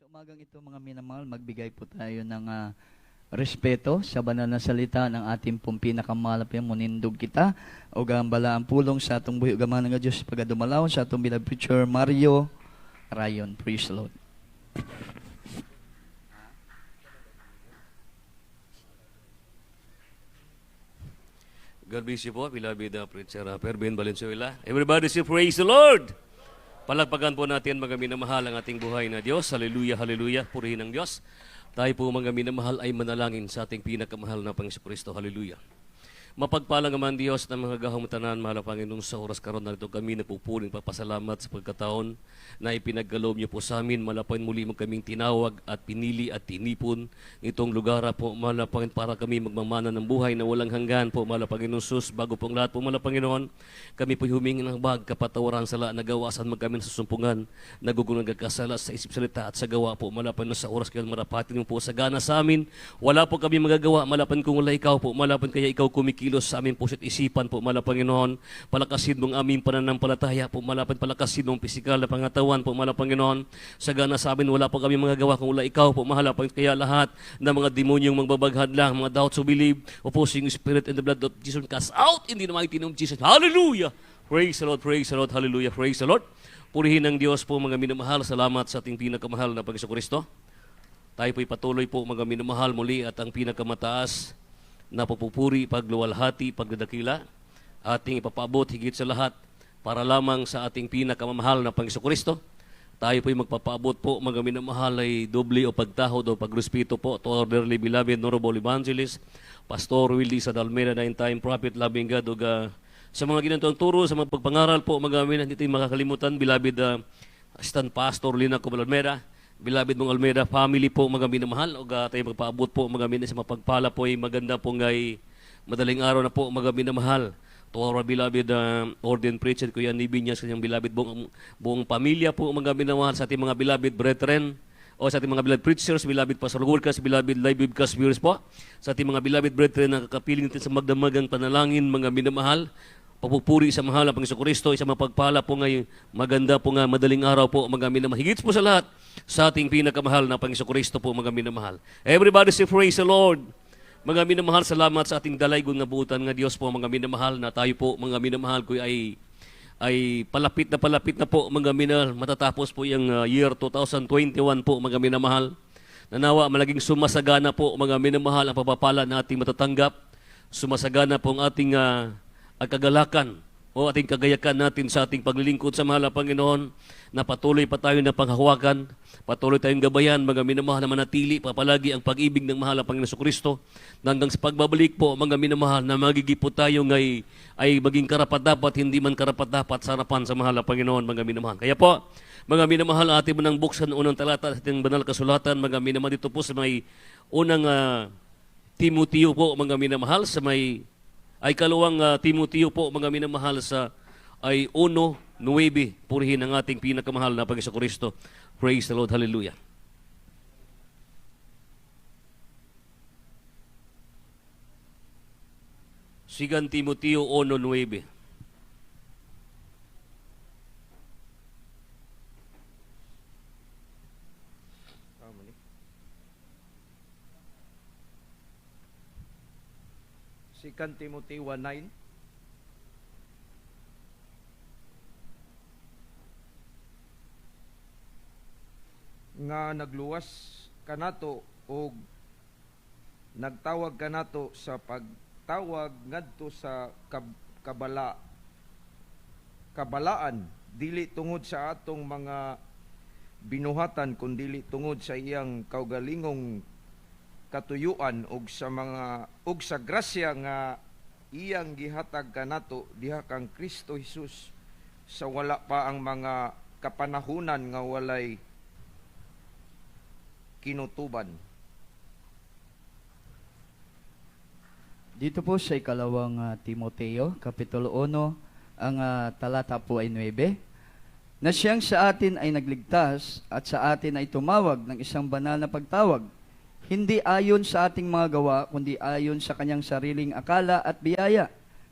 umagang ito mga minamahal, magbigay po tayo ng respeto sa banal na salita ng ating pong pinakamalap yung munindog kita o gambala ang pulong sa atong buhi ugaman ng Diyos pagdumalaw sa atong beloved preacher Mario Rayon. Praise the Lord. God bless you po, beloved preacher Ben Valenzuela. Everybody say praise the Lord! Palagpagan po natin mga minamahal ang ating buhay na Diyos. Hallelujah, hallelujah. Purihin ang Diyos. Tayo po mga minamahal ay manalangin sa ating pinakamahal na Panginoon Kristo. Hallelujah. Mapagpalang naman Diyos na mga gahamutanan, mahal na Panginoon, sa oras karon na ito kami napupuling papasalamat sa pagkataon na ipinagkaloob niyo po sa amin. Malapain muli mo kaming tinawag at pinili at tinipon itong lugar po, mahal na Panginoon, para kami magmamana ng buhay na walang hanggan po, mahal na Panginoon Sus. Bago pong lahat po, mahal na Panginoon, kami po humingi ng bag, kapatawaran sala, nagawasan magkami sa sumpungan, nagugulang kasala sa isip salita at sa gawa po, mahal na Panginoon, sa oras kayo marapatin mo po sa gana sa amin. Wala po kami magagawa, malapan kung wala ikaw po, malapan kaya ikaw kumikilos sa aming puso't isipan po, mala Panginoon. Palakasin mong aming pananampalataya po, malapan palakasin mong pisikal na pangatawan po, mala Panginoon. Sa gana sa amin, wala po kami magagawa kung wala ikaw po, mahala pa kaya lahat ng mga demonyong magbabaghad lang, mga doubts who believe, opposing spirit in the blood of Jesus, cast out in the mighty name of Jesus. Hallelujah! Praise the Lord, praise the Lord, hallelujah, praise the Lord. Purihin ng Diyos po mga minamahal, salamat sa ating pinakamahal na Panginoon Kristo. Tayo po'y patuloy po mga minamahal muli at ang pinakamataas na papupuri, pagluwalhati, pagdadakila, ating ipapaabot higit sa lahat para lamang sa ating pinakamamahal na Panginoon Kristo. Tayo po'y magpapaabot po mga minamahal ay doble o pagtahod o pagrespeto po to our dearly beloved Honorable Evangelist, Pastor Willie sa Dalmeda, 9-time prophet, loving God, sa mga ginantong turo, sa mga pagpangaral po, mga minamahal, hindi tayo makakalimutan, beloved Assistant Pastor Lina Cobalmeda, beloved mong Almeida family po mga minamahal, o tayo magpaabot po mga minamahal sa mapagpala po ay maganda po ngay madaling araw na po mga minamahal. To our beloved ordained preacher, Kuya Nibinyas, kanyang beloved buong pamilya po mga minamahal, sa ating mga beloved brethren, o sa ating mga beloved preachers, beloved pastor workers, beloved live webcast viewers po, sa ating mga beloved brethren na kakapiling natin sa magdamagang panalangin mga minamahal. Papupuri sa mahal na Panginoon Kristo, isang mapagpala po ngayon, maganda po nga madaling araw po mga minamahal. Higit po sa lahat, sa ating pinakamahal na Panginoon Kristo po mga minamahal. Everybody say praise the Lord. Mga minamahal, salamat sa ating dalaygon nga buutan nga Diyos po mga minamahal, na tayo po mga minamahal ko ay palapit na po mga minamahal. Matatapos po yung year 2021 po mga minamahal. Nanawa malaging sumasagana po mga minamahal ang papapala na ating matatanggap. Sumasagana po ang ating ang kagalakan o ating kagayakan natin sa ating paglilingkod sa mahal na Panginoon, na patuloy pa tayo na panghawakan, patuloy tayong gabayan, mga minamahal, na manatili papalagi ang pag-ibig ng mahal na Panginoon Kristo, hanggang sa pagbabalik po, mga minamahal, na magiging tayo ay maging karapat-dapat, hindi man karapat-dapat sa harapan sa mahal na Panginoon, mga minamahal. Kaya po, mga minamahal, ating manang buksan unang talata sa ating banal kasulatan, mga minamahal, dito po sa may unang Timoteo po, mga minamahal, sa may ay kalawang Timoteo po mga minamahal, sa ay 1:9. Purihin ang ating pinakamahal na Panginoon Kristo. Praise the Lord, hallelujah. Sigan Timoteo 1:9. Second Timothy 1:9. Nga nagluwas kanato o nagtawag kanato sa pagtawag ngadto sa kabalaan, dili tungod sa atong mga binuhatan, kundi tungod sa iyang kaugalingong katuyuan ug sa grasya nga iyang gihatag kanato diha kang Kristo Jesus, sa wala pa ang mga kapanahunan nga walay kinutuban. Dito po sa ikalawang Timoteo, Kapitulo 1, ang talata po ay 9, na siyang sa atin ay nagligtas at sa atin ay tumawag ng isang banal na pagtawag, hindi ayon sa ating mga gawa, kundi ayon sa kanyang sariling akala at biyaya,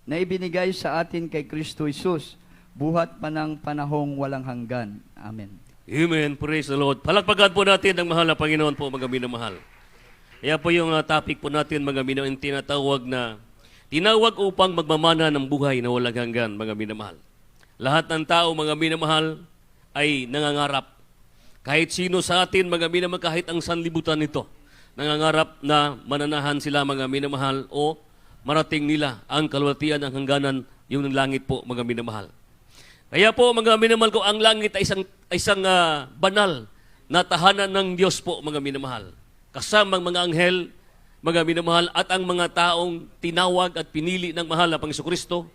na ibinigay sa atin kay Kristo Jesus, buhat pa ng panahong walang hanggan. Amen. Amen. Praise the Lord. Palakpakan po natin ang mahal na Panginoon po, mga minamahal. Kaya po yung topic po natin, mga minamahal, yung tinawag upang magmamana ng buhay na walang hanggan, mga minamahal. Lahat ng tao, mga minamahal, ay nangangarap. Kahit sino sa atin, mga minamahal, kahit ang sanlibutan nito, nangangarap na mananahan sila, mga minamahal, o marating nila ang kalwalatian ng hangganan, yung langit po, mga minamahal. Kaya po, mga minamahal ko, ang langit ay isang banal na tahanan ng Diyos po, mga minamahal. Kasamang mga anghel, mga minamahal, at ang mga taong tinawag at pinili ng mahal na Panginoon Kristo.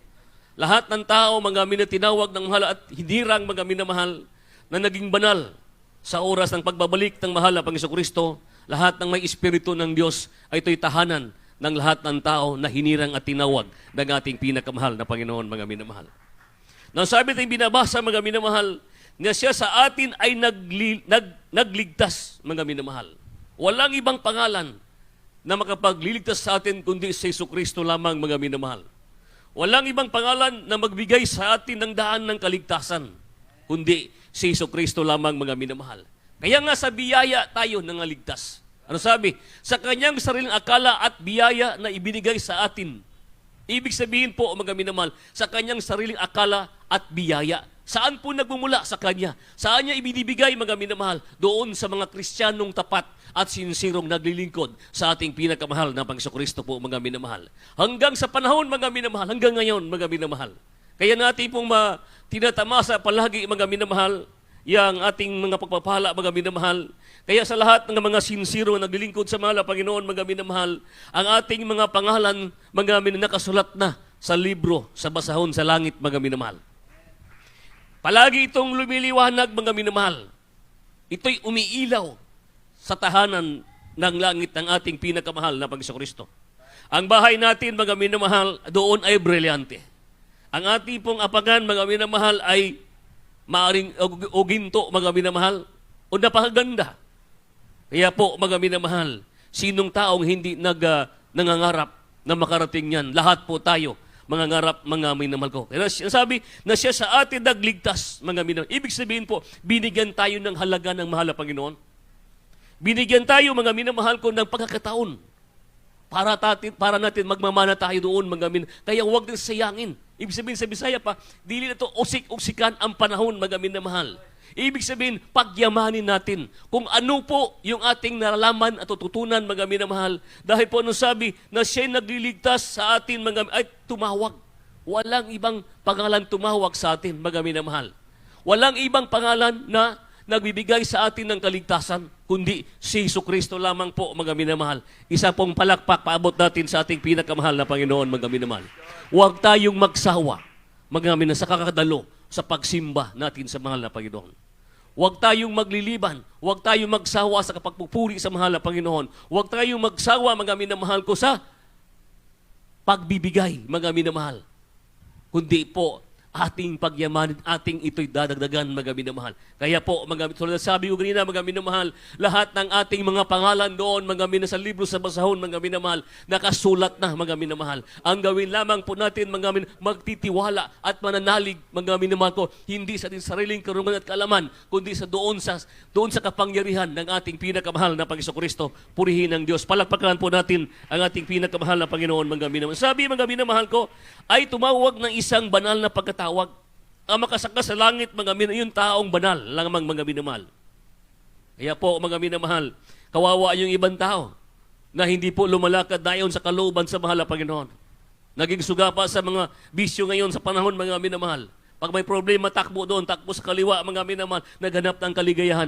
Lahat ng tao, mga tinawag ng mahal at hinirang, mga minamahal, na naging banal sa oras ng pagbabalik ng mahal na Panginoon Kristo. Lahat ng may espiritu ng Diyos ay ito'y tahanan ng lahat ng tao na hinirang at tinawag ng ating pinakamahal na Panginoon, mga minamahal. Nang sabi tayong binabasa, mga minamahal, na siya sa atin ay nagligtas, mga minamahal. Walang ibang pangalan na makapagliligtas sa atin kundi si Jesucristo lamang, mga minamahal. Walang ibang pangalan na magbigay sa atin ng daan ng kaligtasan kundi si Jesucristo lamang, mga minamahal. Kaya nga sa biyaya tayo nangaligtas. Ano sabi? Sa kanyang sariling akala at biyaya na ibinigay sa atin. Ibig sabihin po, mga minamahal, sa kanyang sariling akala at biyaya. Saan po nagmumula? Sa kanya. Saan niya ibinibigay, mga minamahal? Doon sa mga Kristiyanong tapat at sinsirong naglilingkod sa ating pinakamahal na Panginoon Kristo po, mga minamahal. Hanggang sa panahon, mga minamahal, hanggang ngayon, mga minamahal. Kaya natin pong tinatamasa palagi, mga minamahal, yang ating mga pagpapala, mga minamahal. Kaya sa lahat ng mga sinsiro na naglilingkod sa mahal na Panginoon, mga minamahal, ang ating mga pangalan, mga nakasulat na sa libro, sa basahon sa langit, mga minamahal. Palagi itong lumiliwanag, mga minamahal. Ito'y umiilaw sa tahanan ng langit ng ating pinakamahal na Panginoon Kristo. Ang bahay natin, mga minamahal, doon ay brilyante. Ang ating pong apagan, mga minamahal, ay maaring o ginto, mga minamahal, o napakaganda. Kaya po, mga minamahal, sinong taong hindi nangangarap na makarating yan? Lahat po tayo, mangangarap, mga minamahal ko. Kaya sabi na siya sa atin nagligtas, mga minamahal. Ibig sabihin po, binigyan tayo ng halaga ng mahal na Panginoon. Binigyan tayo, mga minamahal ko, ng pagkakataon para natin magmamana tayo doon, mga minamahal. Kaya huwag din sayangin. Ibig sabihin sa Bisaya pa, dili na ito usik-usikan ang panahon, mga minamahal. Ibig sabihin, pagyamanin natin kung ano po yung ating nalalaman at tututunan, mga minamahal. Dahil po ano sabi, na siya'y nagliligtas sa atin, ay tumawag. Walang ibang pangalan tumawag sa atin, mga minamahal. Walang ibang pangalan na nagbibigay sa atin ng kaligtasan, kundi si Jesucristo lamang po, mga minamahal. Isa pong palakpak, paabot natin sa ating pinakamahal na Panginoon, mga minamahal. Huwag tayong magsawa, mga minamahal, sa kakadalo, sa pagsimba natin sa mahal na Panginoon. Huwag tayong magliliban, huwag tayong magsawa sa kapagpupuri sa mahal na Panginoon. Huwag tayong magsawa, mga minamahal ko, sa pagbibigay, mga minamahal. Kundi po, ating pagyamanin, ating ito'y dadagdagan, mga minamahal. Kaya po, tulad sabi ko kanina, mga minamahal, lahat ng ating mga pangalan doon, mga minamahal, sa libro sa basahon, mga minamahal, nakasulat na, mga minamahal. Ang gawin lamang po natin, mga minamahal, magtitiwala at mananalig, mga minamahal ko, hindi sa ating sariling karunungan at kaalaman, kundi sa doon sa kapangyarihan ng ating pinakamahal na Panginoon Kristo. Purihin ng Diyos. Palakpakan po natin ang ating pinakamahal na Panginoon, mga minamahal. Sabi, mga minamahal ko, ay tumawag ng isang banal na pagkatawag. Ang makasakas sa langit, mga minamahal, yung taong banal, lamang, mga minamahal. Kaya po, mga minamahal, kawawa yung ibang tao na hindi po lumalakad dayon sa kalooban sa mahal na Panginoon. Naging suga pa sa mga bisyo ngayon sa panahon, mga minamahal. Pag may problema, takbo doon, takbo sa kaliwa, mga minamahal, naghanap ng kaligayahan,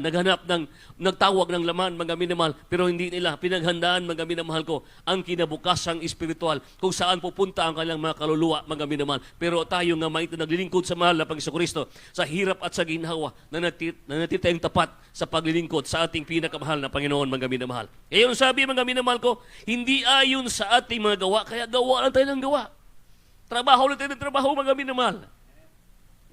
nagtawag ng laman, mga minamahal, pero hindi nila pinaghandaan, mga minamahal ko, ang kinabukasang espiritual, kung saan pupunta ang kanilang mga kaluluwa, mga minamahal. Pero tayo nga maito naglilingkod sa mahal na Panginoon Kristo, sa hirap at sa ginhawa, na natitayong tapat sa paglilingkod sa ating pinakamahal na Panginoon, mga minamahal. E yun sabi, mga minamahal ko, hindi ayon sa ating mga gawa, kaya gawa lang tayo ng gawa. Trabaho lang tayo ng trabaho, mga minamahal.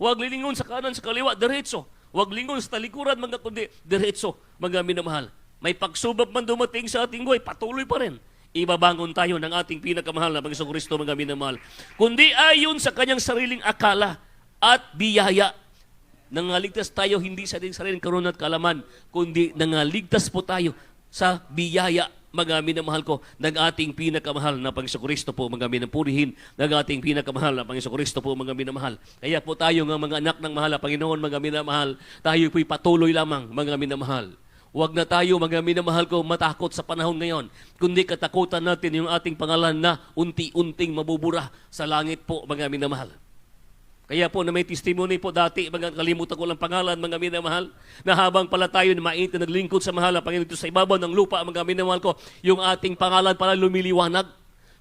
Huwag lilingon sa kanan, sa kaliwa, diretso. Huwag lingon sa talikuran, mga kundi, diretso, mga minamahal. May pagsubok man dumating sa ating buhay, patuloy pa rin. Ibabangon tayo ng ating pinakamahal na Panginoong Kristo, mga minamahal. Kundi ayon sa kanyang sariling akala at biyaya Nangaligtas tayo hindi sa ating sariling karunan at kaalaman, kundi nangaligtas po tayo sa biyaya, mga minamahal ko, ng ating pinakamahal na Panginoon po, mga minapurihin, ng ating pinakamahal na Panginoon po, mga minamahal. Kaya po tayo nga mga anak ng mahal na Panginoon, mga minamahal, tayo po'y patuloy lamang, mga minamahal. Huwag na tayo, mga minamahal ko, matakot sa panahon ngayon, kundi katakutan natin yung ating pangalan na unti-unting mabubura sa langit po, mga minamahal. Kaya po na may testimony po dati, mga kalimutan ko lang pangalan, mga minamahal, na habang pala tayo na mainit na naglingkod sa mahal na Panginoon sa ibabaw ng lupa, mga minamahal ko, yung ating pangalan pala lumiliwanag.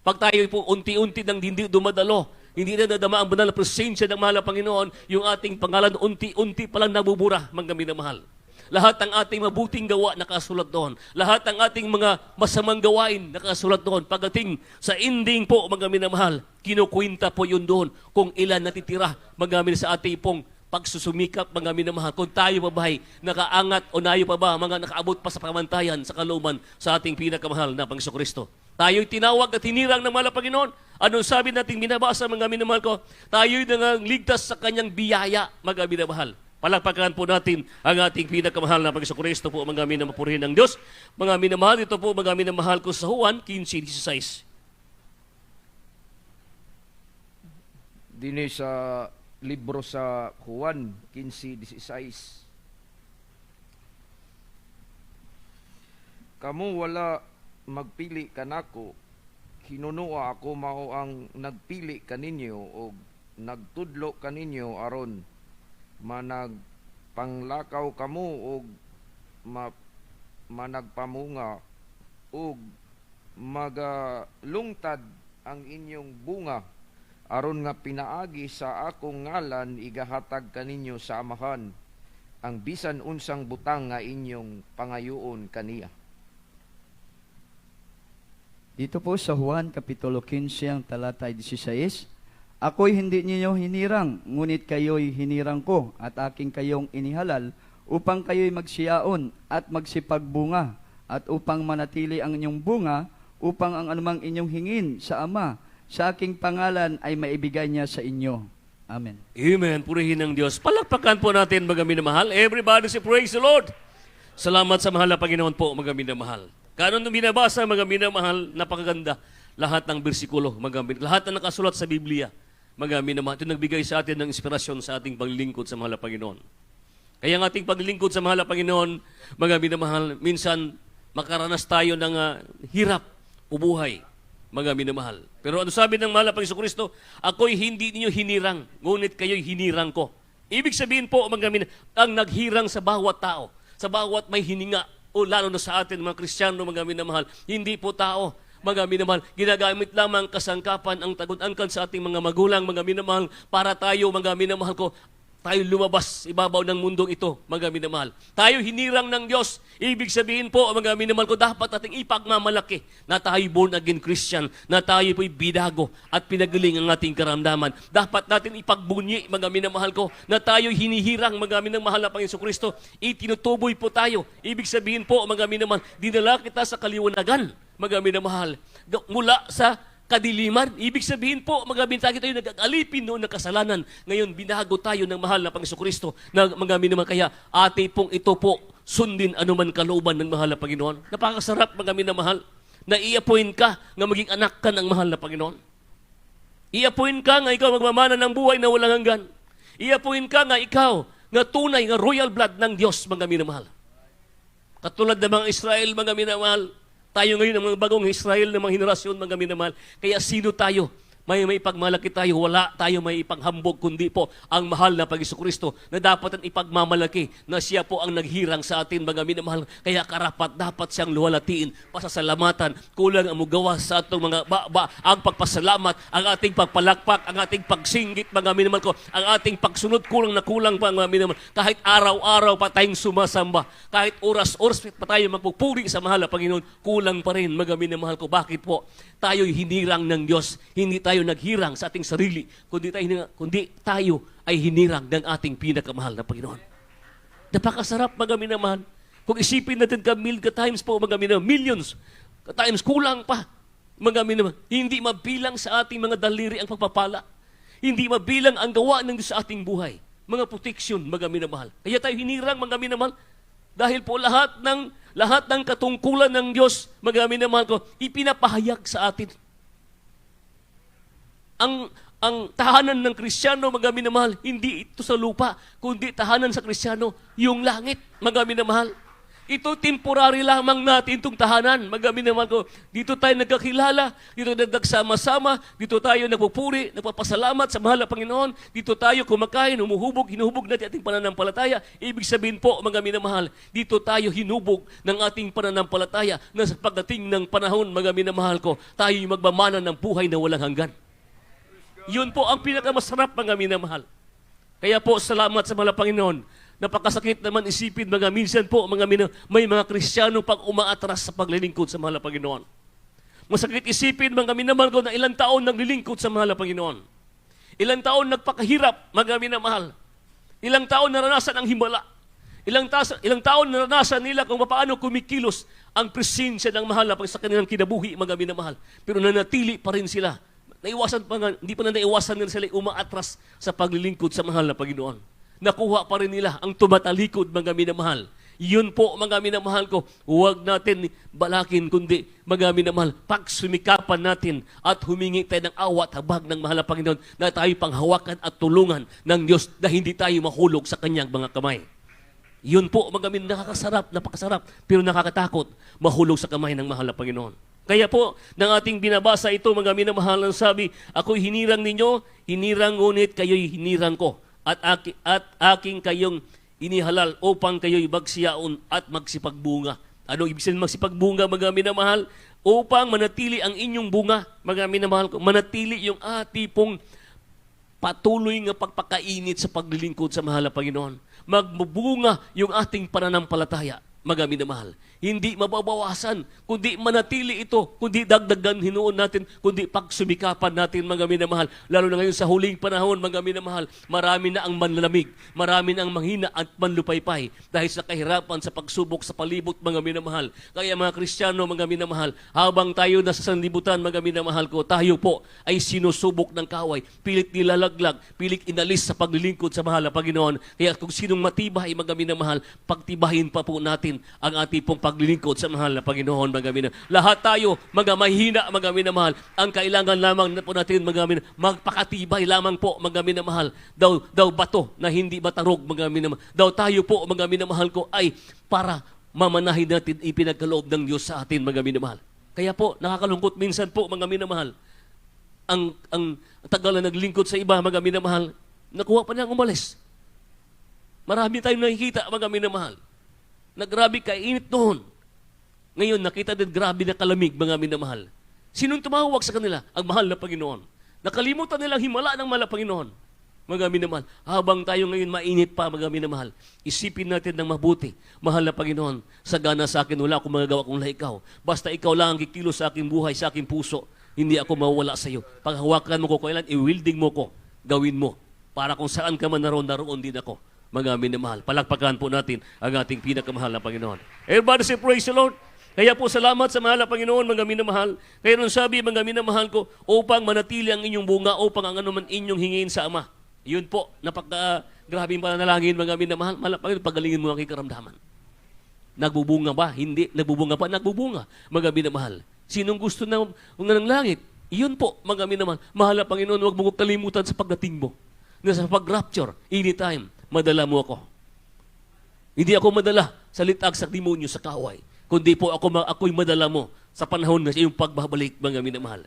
Pag tayo po unti-unti nang hindi dumadalo, hindi na nadama ang banal na presensya ng mahal na Panginoon, yung ating pangalan unti-unti palang nabubura, mga minamahal. Lahat ng ating mabuting gawa nakasulat doon. Lahat ng ating mga masamang gawain nakasulat doon. Pagdating sa ending po, mga minamahal, kinukwenta po yun doon kung ilan natitira, mga minamahal, sa ating pong pagsusumikap, mga minamahal. Kung tayo pa ba'y nakaangat o nayo pa ba, mga nakaabot pa sa pamantayan, sa kalooban sa ating pinakamahal na Panginoon. Tayo'y tinawag at hinirang ng mahal na Panginoon. Anong sabi nating binabasa, mga minamahal ko? Tayo'y nangaligtas sa kanyang biyaya, mga minamahal. Palakpakan po natin ang ating pinakamahal na Panginoon po, mga minamapurihin ng Diyos. Mga minamahal, ito po mga minamahal ko sa Juan 15:16. Dini sa libro sa Juan 15:16. Kamu wala magpili kanako, hinunua ako mao ang nagpili kaninyo o nagtudlo kaninyo aron managpanglakaw kamo og managpamunga og magalungtad ang inyong bunga aron nga pinaagi sa akong ngalan igahatag kaninyo sa amahan ang bisan unsang butang nga inyong pangayoon kaniya. Dito po sa Juan Kapitulo 15, ang talata 16, ako'y hindi ninyo hinirang, ngunit kayo'y hinirang ko, at aking kayong inihalal, upang kayo'y magsiyaon at magsipagbunga, at upang manatili ang inyong bunga, upang ang anumang inyong hingin sa Ama, sa aking pangalan ay maibigay niya sa inyo. Amen. Amen. Purihin ng Diyos. Palakpakan po natin, mga minamahal. Everybody say, praise the Lord. Salamat sa mahal na Panginoon po, mga minamahal. Kanon nung binabasa, mga minamahal, napakaganda. Lahat ng bersikulo, lahat na nakasulat sa Biblia, mga minamahal, ito nagbigay sa atin ng inspirasyon sa ating paglingkod sa mahal na Panginoon. Kaya ang ating paglingkod sa mahal na Panginoon, mga minamahal, minsan makaranas tayo ng hirap o buhay, mga minamahal. Pero ano sabi ng mahal na Panginoon, ako'y hindi ninyo hinirang, ngunit kayo'y hinirang ko. Ibig sabihin po, mga minamahal, ang naghirang sa bawat tao, sa bawat may hininga, o lalo na sa atin, mga Kristiyano, mga minamahal, hindi po tao, mga minamahal, ginagamit lamang kasangkapan ang tagun-angkan sa ating mga magulang, mga minamahal, para tayo, mga minamahal ko, tayo lumabas ibabaw ng mundong ito, mga minamahal. Tayo hinirang ng Diyos. Ibig sabihin po, mga minamahal ko, dapat nating ipagmamalaki na tayo born again Christian, na tayo po'y bidago at pinagaling ang ating karamdaman. Dapat natin ipagbunyi, mga minamahal ko, na tayo hinihirang, mga minamahal na Panginoon Kristo. Itinutuboy po tayo. Ibig sabihin po, mga minamahal, dinala kita sa kaliwanagan, mga minamahal, mula sa kadiliman. Ibig sabihin po, mga bintagi tayo nag-alipin noon ng kasalanan. Ngayon, binago tayo ng mahal na Panginoon Kristo na mga minamahal. Kaya, ate pong ito po, sundin anuman kalooban ng mahal na Panginoon. Napakasarap, mga minamahal, na i-appoint ka nga maging anak ka ng mahal na Panginoon. I-appoint ka nga ikaw magmamana ng buhay na walang hanggan. I-appoint ka nga ikaw nga tunay, nga royal blood ng Diyos, mga minamahal. Katulad ng mga Israel, mga minamahal, tayo ngayon ang mga bagong Israel ng mga henerasyon, mga minamahal. Kaya sino tayo? May ipagmalaki tayo, wala tayo may ipanghambog, kundi po ang mahal na Panginoon Kristo na dapat ang ipagmamalaki na siya po ang naghirang sa atin, mga minamahal. Kaya karapat dapat siyang luwalatiin, pasasalamatan, kulang ang mugawa sa atong mga ang pagpasalamat, ang ating pagpalakpak, ang ating pagsinggit, mga minamahal ko, ang ating pagsunod, kulang na kulang pa, mga minamahal. Kahit araw-araw pa tayong sumasamba, kahit oras-oras pa tayo magpupuri sa mahal na Panginoon, kulang pa rin, mga minamahal ko. Bakit po? Tayo'y hinirang ng Diyos, hindi tayo naghirang sa ating sarili, kundi tayo ay hinirang ng ating pinakamahal na Panginoon. Napakasarap, mga minamahal. Kung isipin natin ka times po, mga minamahal, millions, times kulang pa, mga minamahal. Hindi mabilang sa ating mga daliri ang pagpapala. Hindi mabilang ang gawa ng Diyos sa ating buhay. mga protection, mga minamahal. Kaya tayo hinirang, mga minamahal, dahil po lahat ng katungkulan ng Diyos, mga minamahal ko, ipinapahayag sa atin. Ang tahanan ng Kristiyano, mga minamahal, hindi ito sa lupa, kundi tahanan sa Kristiyano, yung langit, mga minamahal. Ito temporary lamang natin itong tahanan. Magamin naman ko, dito tayo nagkakilala, dito nagsama-sama, dito tayo nagpupuri, nagpapasalamat sa mahal na Panginoon, dito tayo kumakain, hinuhubog natin ating pananampalataya. Ibig sabihin po, mga minamahal, dito tayo hinubog ng ating pananampalataya na sa pagdating ng panahon, mga minamahal ko, tayo yung magmamana ng buhay na walang hanggan. Yun po ang pinakamasarap, mga minamahal. Kaya po, salamat sa mahal na Panginoon. Napakasakit naman isipin, mga minsan po, may mga Kristiyano pag umaatras sa paglilingkod sa mahal na Panginoon. Masakit isipin, mga minamahal ko, na ilang taon naglilingkod sa mahal na Panginoon. Ilang taon nagpakahirap, mga minamahal. Ilang taon naranasan ang himala. Ilang taon naranasan nila kung paano kumikilos ang presensya ng mahal na sa kanilang kinabuhi, mga minamahal. Pero nanatili pa rin sila. Hindi pa na naiwasan nila sila umaatras sa paglilingkod sa mahal na Panginoon. Nakuha pa rin nila ang tumatalikod, mga minamahal. Yun po, mga minamahal ko, huwag natin balakin, kundi, mga minamahal, pagsumikapan natin at humingi tayo ng awat habag ng mahal na Panginoon na tayo panghawakan at tulungan ng Diyos na hindi tayo mahulog sa kanyang mga kamay. Yun po, mga minamahal, napakasarap, pero nakakatakot, mahulog sa kamay ng mahal na Panginoon. Kaya po, nang ating binabasa ito, mga minamahal, ang sabi, ako'y hinirang ninyo, hinirang ngunit kayo'y hinirang ko. At aking kayong inihalal upang kayo'y magsiyaon at magsipagbunga. Ano ibig sabihin magsipagbunga, mga minamahal? Upang manatili ang inyong bunga, mga minamahal ko, manatili yung pong patuloy nga pagpakainit sa paglilingkod sa mahal na Panginoon. Magbubunga yung ating pananampalataya, mga minamahal. Hindi mababawasan, kundi manatili ito, kundi dagdagan hinuon natin, kundi pagsumikapan natin, mga minamahal. Lalo na ngayon sa huling panahon, mga minamahal, marami na ang manlalamig, marami na ang manghina at manlupaypay dahil sa kahirapan, sa pagsubok, sa palibot, mga minamahal. Kaya mga Kristiyano, mga minamahal, habang tayo nasa sanlibutan, mga minamahal ko, tayo po ay sinusubok ng kaway, pilit nilalaglag, pilit inalis sa paglilingkod sa mahal na Panginoon. Kaya kung sinong matibay, mga minamahal, pagtibahin pa po natin ang ating pong paglilingkod sa mahal na Panginoon, mga minamahal. Lahat tayo, mga mahina, mga minamahal. Ang kailangan lamang na po natin, mga minamahal, magpakatibay lamang po, mga minamahal. Daw bato na hindi batarog, mga minamahal. Daw tayo po, mga minamahal ko, ay para mamanahin natin ipinagkaloob ng Diyos sa atin, mga minamahal. Kaya po, nakakalungkot minsan po, mga minamahal. Ang tagal na naglingkod sa iba, mga minamahal, nakuha pa niyang umalis. Marami tayong nakikita, mga minamahal. Grabe kainit noon. Ngayon, nakita din grabe na kalamig, mga minamahal. Sinong tumawag sa kanila? Ang mahal na Panginoon. Nakalimutan nilang himala ng mahal na Panginoon. Mga minamahal, habang tayo ngayon mainit pa, mga minamahal, isipin natin ng mabuti, mahal na Panginoon, sagana sa akin, wala akong magagawa kung wala ikaw. Basta ikaw lang ang kikilo sa aking buhay, sa aking puso, hindi ako mawawala sa iyo. Paghawakan mo ko kailan, i-wielding mo ko, gawin mo. Para kung saan ka man naroon din ako. Mga minamahal, palakpakan po natin ang ating pinakamahal na Panginoon. Everybody say, praise the Lord. Kaya po salamat sa mahal na Panginoon, mga minamahal. Kaya nung sabi, mga minamahal ko, upang manatili ang inyong bunga, upang ang anuman inyong hingin sa Ama. Yun po, napaka-grabing pananalangin, mga minamahal. Panginoon, pagalingin mo ang karamdaman. Nagbubunga ba? Hindi. Nagbubunga pa? Nagbubunga, mga minamahal. Sinong gusto ng langit? Yun po, mga minamahal. Mahal na Panginoon, huwag mo kalimutan sa pagdating mo. Na sa pag-rapture, anytime, madala mo ako. Hindi ako madala sa litag sa demonyo sa kaway, kundi po ako'y madala mo sa panahon na iyong pagbabalik, mga minamahal.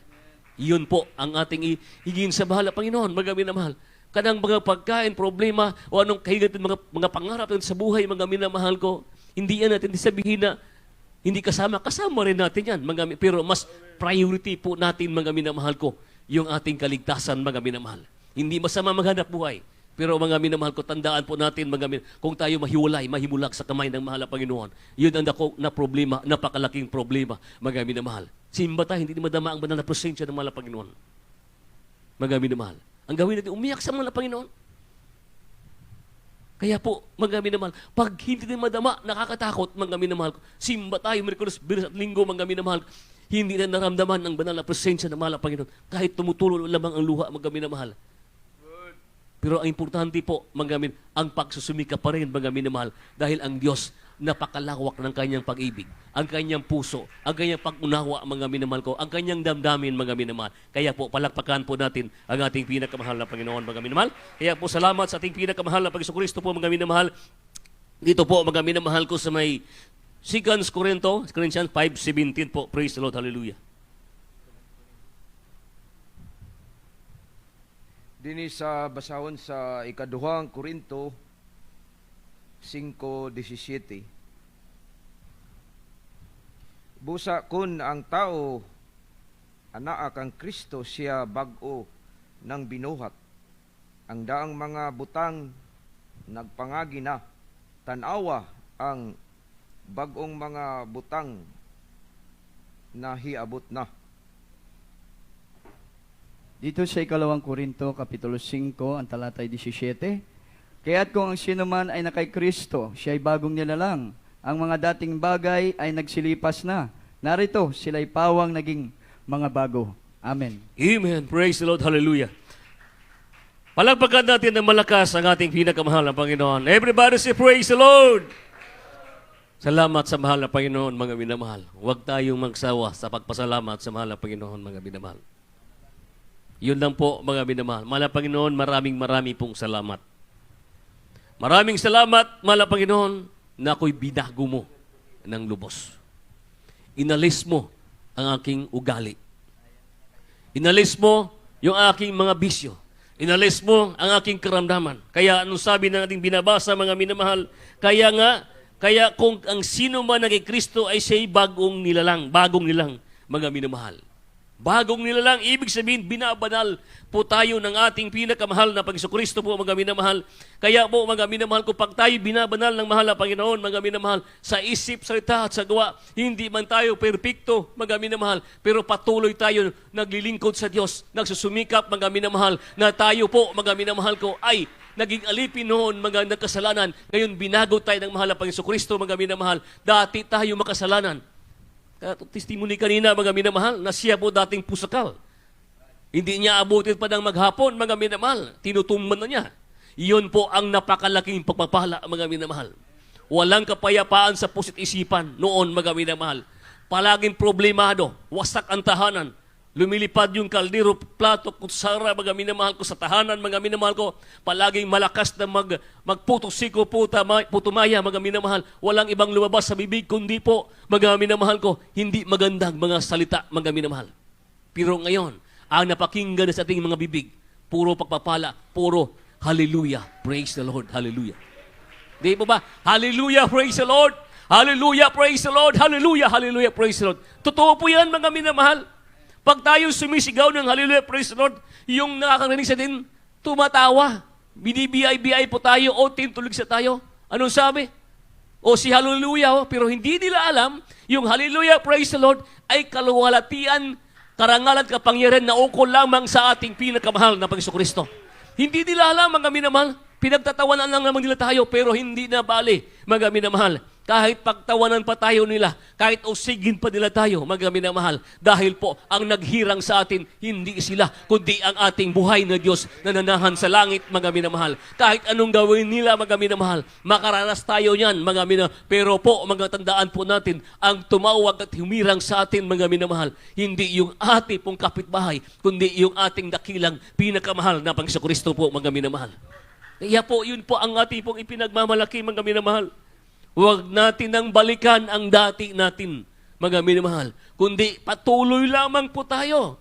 Yun po ang ating higin sa mahal na Panginoon, mga minamahal. Kanang mga pagkain, problema, o anong kahigatin, mga pangarap natin sa buhay, mga minamahal ko, hindi yan natin sabihin na hindi kasama rin natin yan, pero mas priority po natin, mga minamahal ko, yung ating kaligtasan, mga minamahal. Hindi masama maghanap buhay. Pero mga minamahal ko, tandaan po natin, kung tayo mahimulag sa kamay ng mahal na Panginoon, yun ang na problema, napakalaking problema, mga minamahal. Simba tayo, hindi madama ang banal na presensya ng mahal na Panginoon. Mga minamahal. Ang gawin natin, umiyak sa mahal na Panginoon. Kaya po, mga minamahal, pag hindi din madama, nakakatakot, mga minamahal ko. Simba tayo, Miyerkules, Biyernes at Linggo, mga minamahal ko. Hindi na naramdaman ang banal na presensya ng mahal na Panginoon. Kahit tumutulo lamang ang luha, mga minamahal. Pero ang importante po, mga minamahal, ang pagsusumika pa rin, mga minamahal, dahil ang Diyos napakalawak ng kanyang pag-ibig, ang kanyang puso, ang kanyang pag-unawa, mga minamahal ko, ang kanyang damdamin, mga minamahal. Kaya po, palakpakan po natin ang ating pinakamahal na Panginoon, mga minamahal. Kaya po, salamat sa ating pinakamahal na Panginoon po, mga minamahal. Dito po, mga minamahal ko sa may 2 Corinthians 5:17 po. Praise the Lord. Hallelujah. Dini sa basahon sa ikaduhang Korinto 5:17. Busa kun ang tao anaa kang Kristo, siya bag-o ng binuhat. Ang daang mga butang nagpangagi na, tanawa ang bag-ong mga butang na hiabot na. Dito sa ikalawang Korinto, Kapitulo 5, ang talatay 17, kaya't kung ang sino man ay nakay Kristo, siya ay bagong nilalang. Ang mga dating bagay ay nagsilipas na. Narito, sila'y pawang naging mga bago. Amen. Amen. Praise the Lord. Hallelujah. Palagpagan natin ng malakas ang ating pinakamahal na Panginoon. Everybody say, praise the Lord. Salamat sa mahal na Panginoon, mga minamahal. Huwag tayong magsawa sa pagpasalamat sa mahal na Panginoon, mga minamahal. Yun lang po, mga minamahal. Mahal na Panginoon, maraming pong salamat. Maraming salamat, mahal na Panginoon, na ako'y binago mo ng lubos. Inalis mo ang aking ugali. Inalis mo yung aking mga bisyo. Inalis mo ang aking karamdaman. Kaya anong sabi ng ating binabasa, mga minamahal? Kaya kung ang sino man naging Kristo ay siya'y bagong nilalang, mga minamahal. Bagong nilalang, ibig sabihin, binabanal po tayo ng ating pinakamahal na Panginoon po, mga minamahal. Kaya po, mga minamahal, kung pag tayo binabanal ng mahal na Panginoon, mga minamahal, sa isip, salita at sa gawa, hindi man tayo perpekto, mga minamahal, pero patuloy tayo naglilingkod sa Diyos, nagsusumikap, mga minamahal, na tayo po, mga minamahal ko, ay naging alipin noon, mga nagkasalanan. Ngayon, binago tayo ng mahal na Panginoon, mga minamahal. Dati tayo makasalanan. Testimony kanina, mga minamahal, na siya po dating pusakal. Hindi niya abutin pa ng maghapon, mga minamahal. Tinutumban na niya. Iyon po ang napakalaking pagpapala, mga minamahal. Walang kapayapaan sa puso't isipan noon, mga minamahal. Palaging problemado, wasak ang tahanan. Lumilipad yung kaldero, plato, kutsara, mga minamahal ko sa tahanan, mga minamahal ko. Palaging malakas na magputusiko, putumaya, mga minamahal. Walang ibang lumabas sa bibig, kundi po, mga minamahal ko, hindi magandang mga salita, mga minamahal. Pero ngayon, ang napakinggan sa ating mga bibig, puro pagpapala, puro hallelujah, praise the Lord, hallelujah. Di po ba? Hallelujah, praise the Lord, hallelujah, praise the Lord, hallelujah, hallelujah, praise the Lord. Totoo po yan, mga minamahal. Pag tayo sumisigaw ng hallelujah, praise the Lord, yung nakakarinig sa atin, tumatawa. Binibiyay-biyay po tayo o tintulig sa tayo. Anong sabi? O si hallelujah, pero hindi nila alam, yung hallelujah, praise the Lord, ay kaluwalhatian, karangalan, kapangyarihan na ukol lamang sa ating pinakamahal na Panginoon Kristo. Hindi nila alam, mga minamahal, pinagtatawanan lang naman nila tayo, pero hindi na bali, mga minamahal. Kahit pagtawanan pa tayo nila, kahit usigin pa nila tayo, mga minamahal, dahil po ang naghirang sa atin, hindi sila, kundi ang ating buhay na Diyos na nanahan sa langit, mga minamahal. Kahit anong gawin nila, mga minamahal, makaranas tayo niyan, mga minamahal. Pero po, mga tandaan po natin, ang tumawag at humirang sa atin, mga minamahal, hindi yung ating pong kapitbahay, kundi yung ating dakilang pinakamahal na Panginoon Kristo po, mga minamahal. Kaya po, yun po ang ating pong ipinagmamalaki, mga minamahal. Huwag natin nang balikan ang dati natin, mga minamahal. Kundi patuloy lamang po tayo.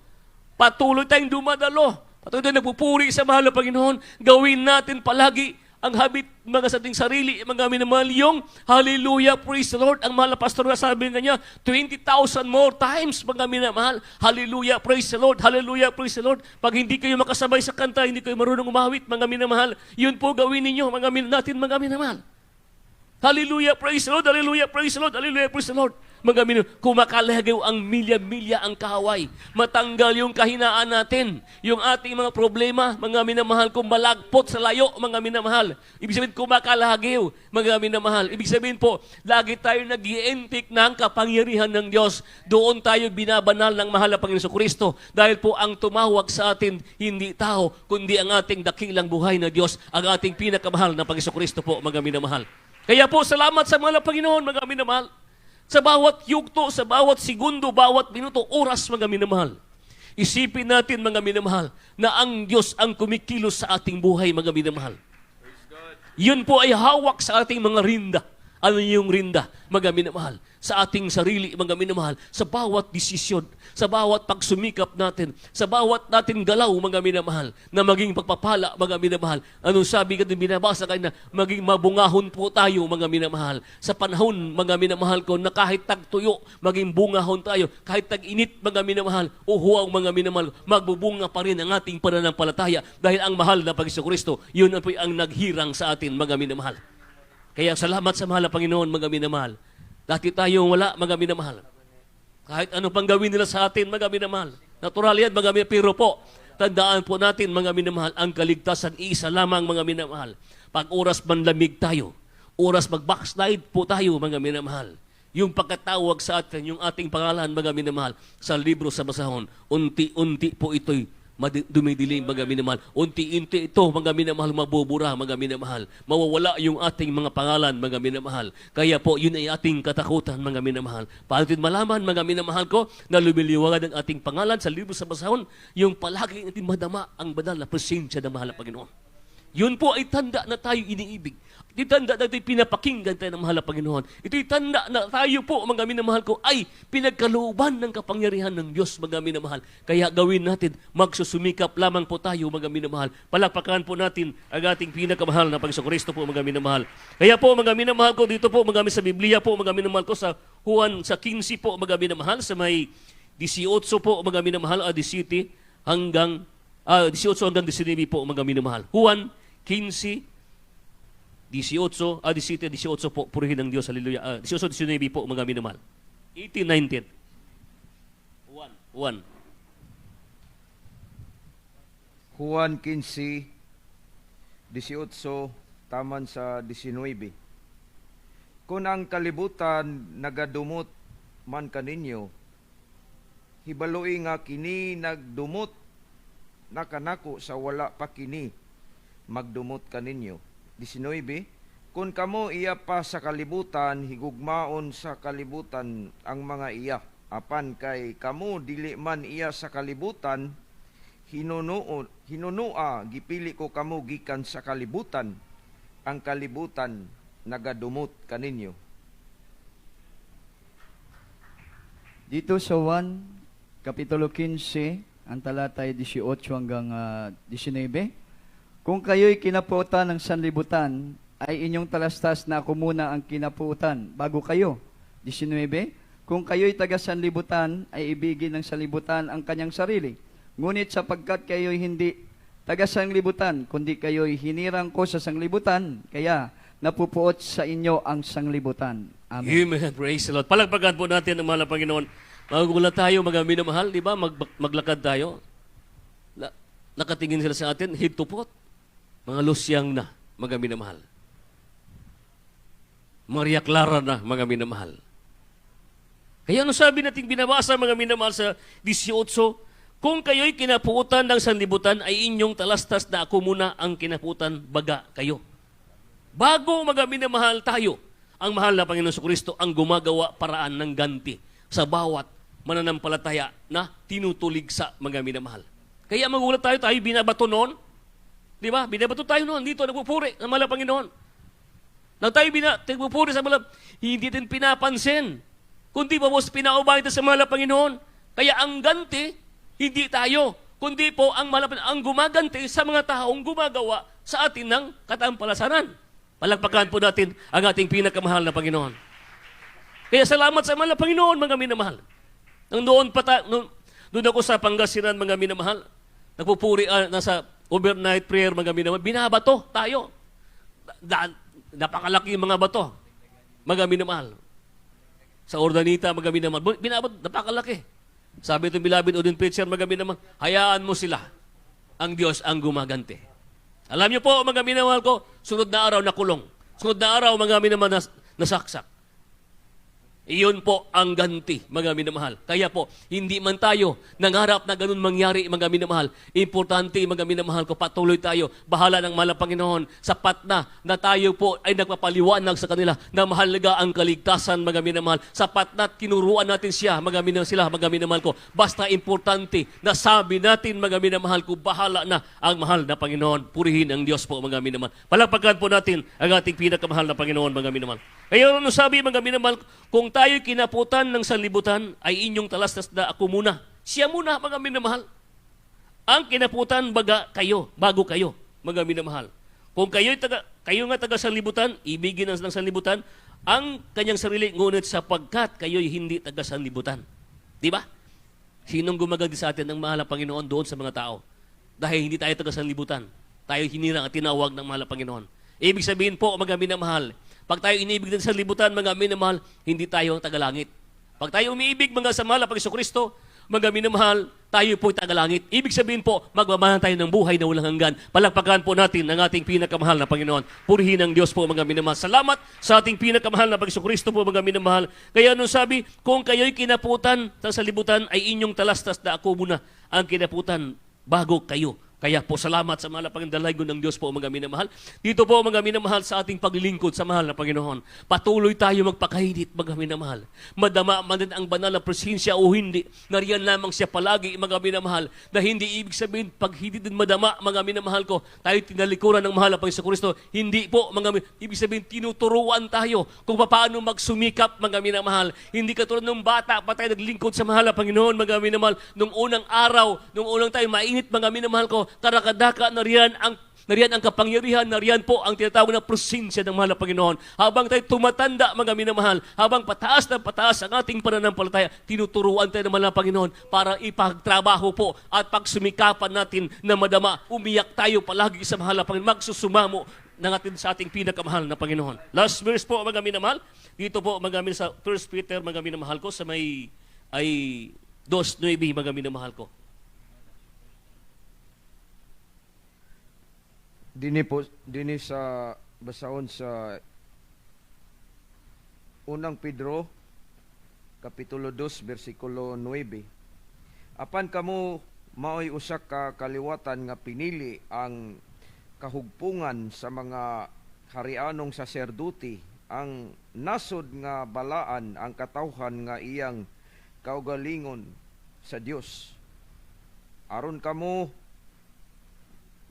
Patuloy tayong dumadalo. Patuloy tayong nagpupuri sa mahal na Panginoon. Gawin natin palagi ang habit mga sa ating sarili, mga minamahal, yung hallelujah, praise the Lord. Ang mahal na pastor na sabi nga niya, 20,000 more times, mga minamahal. Hallelujah, praise the Lord. Hallelujah, praise the Lord. Pag hindi kayo makasabay sa kanta, hindi kayo marunong umawit, mga minamahal. Yun po gawin ninyo, mga minamahal. Hallelujah, praise the Lord, hallelujah, praise the Lord, hallelujah, praise the Lord. Mga minamahal, kumakalagaw ang milya-milya ang kaaway. Matanggal yung kahinaan natin, yung ating mga problema, mga minamahal, kung malagpot sa layo, mga minamahal. Ibig sabihin, kumakalagaw, mga minamahal. Ibig sabihin po, lagi tayo nag-ientik ng kapangyarihan ng Diyos. Doon tayo binabanal ng mahal na Panginoon Kristo. Dahil po ang tumawag sa atin, hindi tao, kundi ang ating dakilang buhay na Diyos, ang ating pinakamahal na Panginoon Kristo po, mga minamahal. Kaya po, salamat sa mahal na Panginoon, mga minamahal. Sa bawat yugto, sa bawat segundo, bawat minuto, oras, mga minamahal. Isipin natin, mga minamahal, na ang Diyos ang kumikilos sa ating buhay, mga minamahal. Yun po ay hawak sa ating mga rinda. Ano yung rinda, mga minamahal? Sa ating sarili, mga minamahal, sa bawat desisyon, sa bawat pagsumikap natin, sa bawat natin galaw, mga minamahal, na maging pagpapala, mga minamahal. Anong sabi ka din binabasa kayo na maging mabungahon po tayo, mga minamahal. Sa panahon, mga minamahal ko, na kahit tagtuyo, maging bungahon tayo. Kahit tag-init, mga minamahal, uhuwang mga minamahal, magbubunga pa rin ang ating pananampalataya dahil ang mahal na Panginoon Kristo, yun po ang naghirang sa atin, mga minamahal. Kaya salamat sa mahal na Panginoon, mga minamahal. Dati tayong wala, mga minamahal. Kahit ano pang gawin nila sa atin, mga minamahal. Natural yan, mga minamahal. Pero po, tandaan po natin, mga minamahal, ang kaligtasan isa lamang, mga minamahal. Pag oras manlamig tayo, oras mag-backslide po tayo, mga minamahal. Yung pagkatawag sa atin, yung ating pangalan, mga minamahal, sa libro sa basahon, unti-unti po ito'y dumidilim, mga minamahal. Unti-unti ito, mga minamahal, mabubura, mga minamahal. Mawawala yung ating mga pangalan, mga minamahal. Kaya po, yun ay ating katakutan, mga minamahal. Paano natin malaman, mga minamahal ko, na lumiliwanag ang ating pangalan sa libro sa basahon, yung palagi natin madama ang banal na presensya ng mahal na Panginoon. Yun po ay tanda na tayo iniibig. Ito'y tanda na tayo pinapakinggan tayo ng mahal na Panginoon. Ito'y tanda na tayo po, mga minamahal ko, ay pinagkalooban ng kapangyarihan ng Diyos, mga minamahal. Kaya gawin natin, magsusumikap lamang po tayo, mga minamahal. Palakpakan po natin ang ating pinakamahal na Panginoon Kristo po, mga minamahal. Kaya po, mga minamahal ko, dito po, mga sa Biblia po, mga minamahal ko, sa Juan, sa 15 po, mga minamahal, sa may 18 po, mga minamahal, 18 hanggang 19 po, mga minamahal. Juan 15, 18 po, purihin ng Diyos, hallelujah. 18-19 po, mga minamahal. 18-19. 1. Juan 15, 18, taman sa 19. Kung ang kalibutan nagadumot man kaninyo, hibaloi nga kini nagdumot na kanako sa wala pa kini magdumot kaninyo. 19. Kung kamo iya pa sa kalibutan, higugmaon sa kalibutan ang mga iya. Apan kay kamo dili man iya sa kalibutan, hinunua gipili ko kamo gikan sa kalibutan. Ang kalibutan nagadumot kaninyo. Dito sa 1, Kapitulo 15, ang talata ay 18 hanggang 19. Kung kayo'y kinaputan ng sanlibutan, ay inyong talastas na ako muna ang kinaputan bago kayo. 19. Kung kayo'y taga sanlibutan, ay ibigin ng sanlibutan ang kanyang sarili. Ngunit sapagkat kayo'y hindi taga sanlibutan, kundi kayo'y hinirang ko sa sanglibutan, kaya napupuot sa inyo ang sanglibutan. Amen. Amen. Praise the Lord. Palagpagan po natin ang mahal na Panginoon. Magugulat tayo, mga minamahal, di ba? Maglakad tayo. Nakatingin sila sa atin, head to foot. Mga lusyang na, mga minamahal. Maria Clara na, mga minamahal. Kaya ano sabi nating binabasa, mga minamahal, sa 18, kung kayo'y kinapuutan ng sanlibutan, ay inyong talastas na ako muna ang kinaputan baga kayo. Bago, mga minamahal, tayo, ang mahal na Panginoon Kristo ang gumagawa paraan ng ganti sa bawat mananampalataya na tinutulig sa mga minamahal. Kaya magulat tayo binabato noon. Di ba? Binabato tayo noon. Dito, nagpupuri ng mahal na Panginoon. Nang tayo nagpupuri sa mahal, hindi din pinapansin. Kundi pa po pinaubay sa mahal na Panginoon. Kaya ang ganti, hindi tayo. Kundi po ang mahal na Panginoon, ang gumaganti sa mga taong gumagawa sa atin ng katampalasanan. Palagpakan po natin ang ating pinakamahal na Panginoon. Kaya salamat sa mahal na Panginoon, mga minamahal. Nang doon ako sa Pangasinan, mga minamahal, nagpupuri, nasa overnight prayer, mga minamahal, binabato tayo. Napakalaki yung mga bato. mga minamahal. Sa Ordanita, mga minamahal. Binabot, napakalaki. Sabi itong beloved Odin preacher, mga minamahal, hayaan mo sila. Ang Diyos ang gumaganti. Alam niyo po, mga minamahal ko, sunod na araw nakulong. Sunod na araw, mga minamahal nasaksak. Iyon po ang ganti, mga minamahal. Kaya po, hindi man tayo nangarap na ganun mangyari, mga minamahal. Importante, mga minamahal ko, patuloy tayo. Bahala ng mahal na Panginoon. Sapat na tayo po ay nagpapaliwanag sa kanila na mahalaga ang kaligtasan, mga minamahal. Sapat na tinuruan natin siya, mga minamahal ko. Basta importante na sabi natin, mga minamahal ko, bahala na ang mahal na Panginoon. Purihin ang Diyos po, mga minamahal. Palagpagan po natin ang ating pinakamahal na Panginoon, mga minamahal. Kaya ano sabi, mga minamahal, kung tayo kinaputan ng sanlibutan, ay inyong talastas na ako muna. Siya muna, mga minamahal. Ang kinaputan bago kayo, mga minamahal. Kung kayo nga taga sanlibutan, ibigin ng sanlibutan, ang kanyang sarili, ngunit sapagkat kayo'y hindi taga sanlibutan. Di ba? Sinong gumaganti sa atin ng mahal na Panginoon doon sa mga tao? Dahil hindi tayo taga sanlibutan. Tayo hinirang at tinawag ng mahal na Panginoon. Ibig sabihin po, mga minamahal, pag tayo inibig din sa libutan, mga minamahal, hindi tayo ang tagalangit. Pag tayo umiibig mga sa mahal na Panginoon, mga minamahal, tayo po'y tagalangit. Ibig sabihin po, magmamahan tayo ng buhay na walang hanggan. Palagpagan po natin ang ating pinakamahal na Panginoon. Purihin ang Diyos po, mga minamahal. Salamat sa ating pinakamahal na Panginoon po, mga minamahal. Kaya nung sabi, kung kayo'y kinaputan sa libutan, ay inyong talastas na ako muna ang kinaputan bago kayo. Kaya po, salamat sa mahal na Panginoon, dalagon ng Diyos po, mga minamahal. Dito po, mga minamahal, sa ating paglilingkod sa mahal na Panginoon. Patuloy tayo magpakainit, mga minamahal. Madama man din ang banal na presensya o hindi, nariyan lamang siya palagi, mga minamahal, na hindi ibig sabihin, pag hindi din madama, mga minamahal ko, tayo tinalikuran ng mahal na Panginoon. Hindi po, ibig sabihin, tinuturuan tayo kung paano magsumikap, mga minamahal. Hindi katulad ng bata, pa tayo naglingkod sa mahal na Panginoon, mga minamahal. Nung unang araw, nung unang tayo mainit, mga minamahal ko, karakadaka, nariyan ang kapangyarihan, nariyan po ang tinatawag na presensya ng mahal na Panginoon. Habang tayo tumatanda, mga minamahal, habang pataas na pataas ang ating pananampalataya, tinuturuan tayo ng mahal na Panginoon para ipagtrabaho po at pagsumikapan natin na madama. Umiyak tayo palagi sa mahal na Panginoon, magsusumamo ng atin sa ating pinakamahal na Panginoon. Last verse po, mga minamahal. Dito po, mga minamahal, sa 1 Peter, mga minamahal ko, sa may ay 2:9, mga minamahal ko. Dini sa basahon sa unang Pedro kapitulo 2 bersikulo 9. Apan kamo maoy usa ka kaliwatan nga pinili ang kahugpungan sa mga harianong saserdote, ang nasod nga balaan ang katawhan nga iyang kaugalingon sa Dios. Aron kamo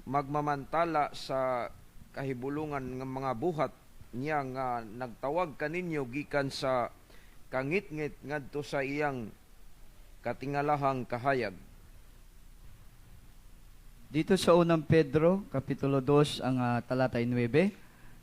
magmamantala sa kahibulungan ng mga buhat niya nga nagtawag kaninyo gikan sa kangit-ngit ngadto sa iyang katingalahang kahayag. Dito sa unang Pedro, kapitulo 2, ang talata 9,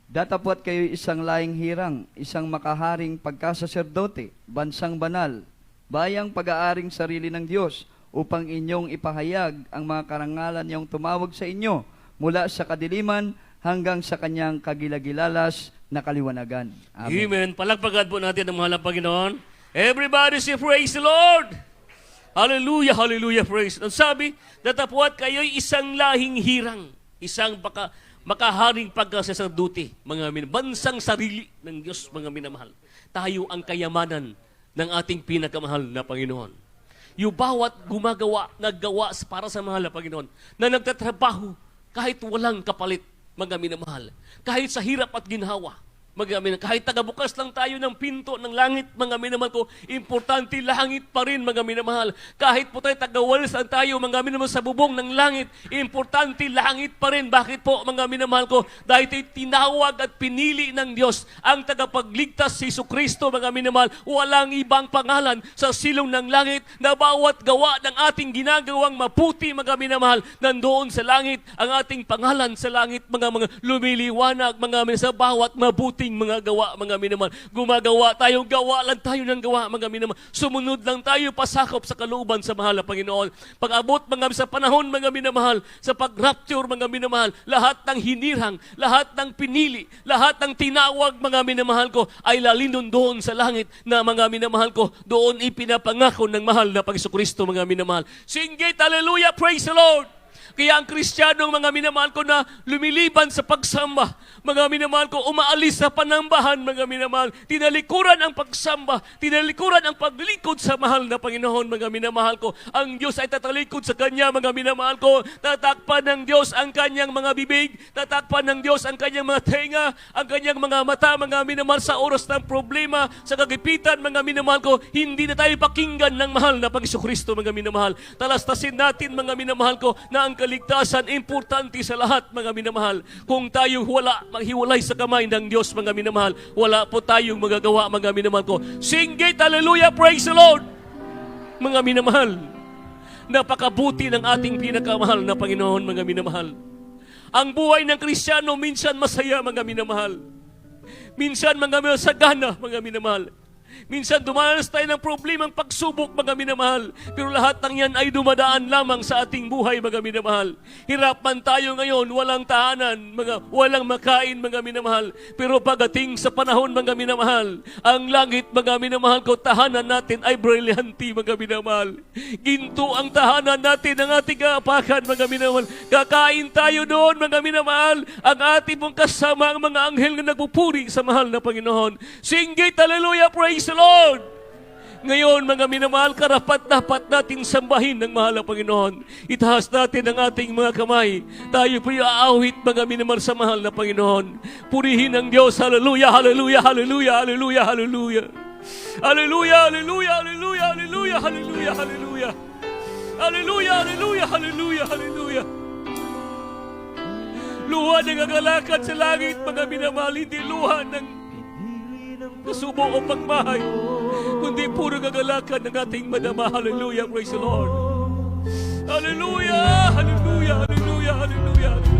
datapwat kayo isang laing hirang, isang makaharing pagkasaserdote, bansang banal, bayang pag-aaring sarili ng Diyos, upang inyong ipahayag ang mga karangalan niyong tumawag sa inyo mula sa kadiliman hanggang sa kanyang kagilagilalas na kaliwanagan. Amen. Amen. Palagpagan po natin ang mahal na Panginoon. Everybody say, praise the Lord! Hallelujah, hallelujah, praise. Ang sabi, datapwat kayo'y isang lahing hirang, isang makaharing pagkasaserdote, mga bansang sarili ng Diyos, mga minamahal. Tayo ang kayamanan ng ating pinakamahal na Panginoon. Yung bawat naggawa para sa mahal na Panginoon, na nagtatrabaho kahit walang kapalit, mga minamahal. Kahit sa hirap at ginhawa, mga minamahal. Kahit tagabukas lang tayo ng pinto ng langit, mga minamahal ko, importante langit pa rin, mga minamahal. Kahit po tayo tagawalisan tayo, mga minamahal, sa bubong ng langit, importante langit pa rin. Bakit po, mga minamahal ko? Dahil tayo tinawag at pinili ng Diyos ang tagapagligtas si Jesucristo, mga minamahal. Walang ibang pangalan sa silong ng langit na bawat gawa ng ating ginagawang maputi, mga minamahal, nandoon sa langit ang ating pangalan sa langit, mga lumiliwanag, mga minamahal, sa bawat mabuting ating mga gawa, mga minamahal. Gumagawa tayo, gawa lang tayo ng gawa, mga minamahal. Sumunod lang tayo, pasakop sa kalooban sa mahal na Panginoon. Pag-abot mga sa panahon, mga minamahal, sa pag-rapture, mga minamahal, lahat ng hinirang, lahat ng pinili, lahat ng tinawag, mga minamahal ko, ay lalinon doon sa langit na mga minamahal ko, doon ipinapangako ng mahal na Panginoon, mga minamahal. Singgit, hallelujah, praise the Lord! Kaya ang Kristiyanong mga minamahal ko na lumiliban sa pagsamba, mga minamahal ko, umaalis sa panambahan, mga minamahal, tinalikuran ang pagsamba, tinalikuran ang paglikod sa mahal na Panginoon, mga minamahal ko. Ang Diyos ay tatalikod sa Kanya, mga minamahal ko. Tatakpan ng Diyos ang Kanyang mga bibig, tatakpan ng Diyos ang Kanyang mga tenga, ang Kanyang mga mata, mga minamahal, sa oras ng problema, sa kagipitan, mga minamahal ko. Hindi na tayo pakinggan ng mahal na Panginoon, mga minamahal. Talastasin natin, mga minamahal ko, na ang kaligtasan importante sa lahat, mga minamahal. Kung tayo maghiwalay sa kamay ng Diyos, mga minamahal, wala po tayong magagawa, mga minamahal ko. Singgit, hallelujah, praise the Lord! Mga minamahal, napakabuti ng ating pinakamahal na Panginoon, mga minamahal. Ang buhay ng Kristiyano minsan masaya, mga minamahal. Minsan mga sagana, mga minamahal. Minsan dumanas tayo ng problemang pagsubok, mga minamahal. Pero lahat ng yan ay dumadaan lamang sa ating buhay, mga minamahal. Hirapan tayo ngayon, walang tahanan, walang makain, mga minamahal. Pero pagdating sa panahon, mga minamahal, ang langit, mga minamahal ko, tahanan natin ay brillianti, mga minamahal. Ginto ang tahanan natin, ang ating kaapakan, mga minamahal. Kakain tayo doon, mga minamahal. Ang ating mong kasama, ang mga anghel na nagpupuri sa mahal na Panginoon. Singgit, hallelujah, praise the Lord! Ngayon, mga minamahal, karapat-dapat natin sambahin ng mahal na Panginoon. Itaas natin ang ating mga kamay. Tayo po'y aawit, mga minamahal, sa mahal na Panginoon. Purihin ang Diyos. Hallelujah, hallelujah, hallelujah, hallelujah, hallelujah. Hallelujah, hallelujah, hallelujah, hallelujah, hallelujah, hallelujah. Hallelujah, hallelujah, hallelujah, hallelujah. Luha ng agalakad sa langit, mga minamahal, hindi luha ng kasubo o pagmahay, kundi puro gagalakan ng ating madama. Hallelujah, praise the Lord. Hallelujah, hallelujah, hallelujah, hallelujah.